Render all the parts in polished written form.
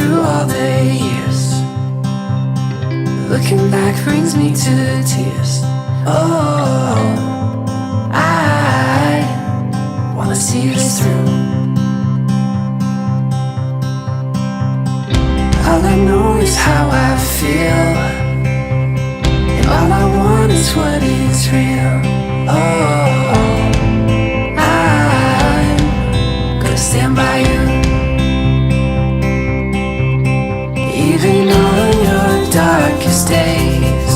through all the years. Looking back brings me to tears. Oh, I wanna see this through. All I know is how I feel, and all I want is what is real. Oh, I'm gonna stand by you, even on your darkest days.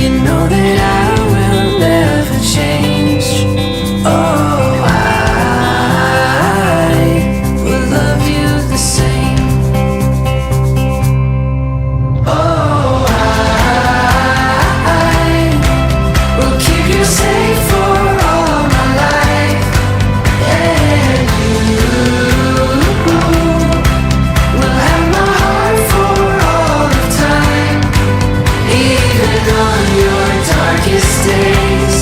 You know that I will never change. Oh, I will love you the same. Oh, I will keep you safe for all my life, and you will have my heart for all of time. Even on your darkest days,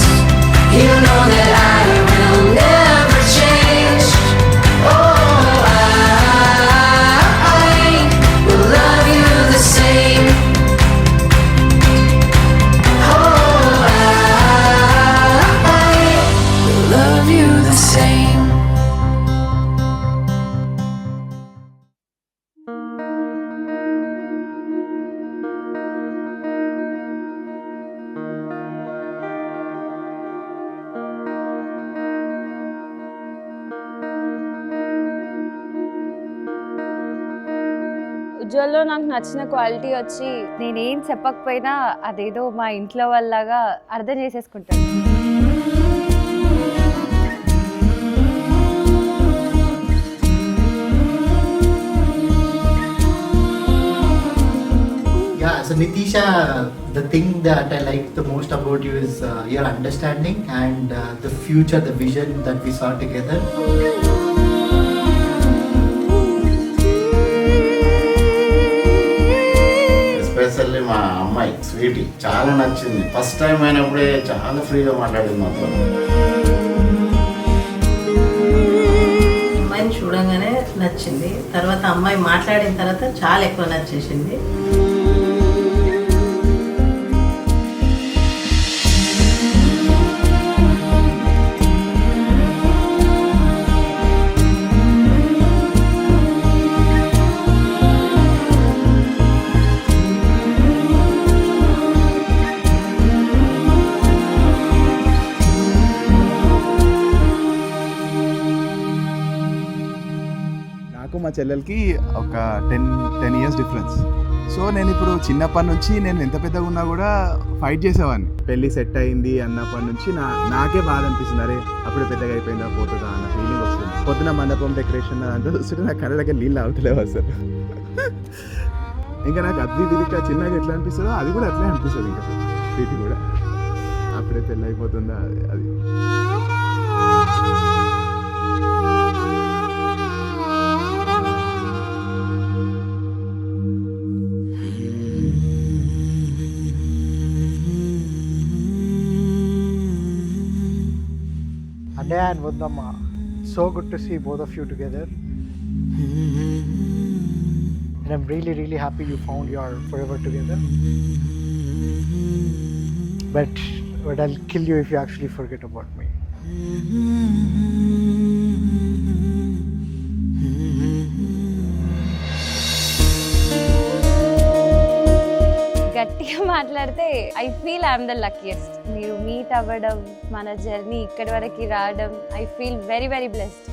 you know that I will never change. Oh, I will love you the same. Oh, I will love you the same. ఉజ్వల్లో నాకు నచ్చిన quality వచ్చి నేనేం చెప్పకపోయినా అదేదో మా ఇంట్లో వాళ్ళలాగా అర్థం చేసేసుకుంటాను. Yeah, so Nitisha, the thing that I like the most about you is your understanding and the future, the vision that we saw together. Especially మా అమ్మాయి స్వీటీ చాలా నచ్చింది. ఫస్ట్ టైం అయినప్పుడే చాలా ఫ్రీగా మాట్లాడింది మాతో. అమ్మాయిని చూడంగానే నచ్చింది. తర్వాత అమ్మాయి మాట్లాడిన తర్వాత చాలా ఎక్కువ నచ్చేసింది. నాకు మా చెల్లెలకి ఒక 10 ఇయర్స్ డిఫరెన్స్. సో నేను ఇప్పుడు చిన్నప్పటి నుంచి నేను ఎంత పెద్దగా ఉన్నా కూడా ఫైట్ చేసేవాడిని. పెళ్ళి సెట్ అయింది అన్నప్పటి నుంచి నాకే బాధ అనిపిస్తుంది, అరే అప్పుడే పెద్దగా అయిపోయిందా పోతుందా అన్న ఫీలింగ్ వస్తుంది. పొద్దున మండపం డెకరేషన్ అంతా చూస్తుంటే నాకు కళ్ళకి నీళ్ళు అవుతలేవు అసలు. ఇంకా నాకు అది విధిగా చిన్నగా ఎట్లా అనిపిస్తుందో అది కూడా అట్లే అనిపిస్తుంది. ఇంకా వీటి కూడా అప్పుడే పెళ్ళి అయిపోతుందా అది. Anaya and Vandamma, so good to see both of you together. And I'm really, really happy you found your forever together. But I'll kill you if you actually forget about me. గట్టిగా మాట్లాడితే I feel I'm the luckiest. మీరు meet అవ్వడం, మన journey ఇక్కడి వరకు రావడం, I feel very very blessed.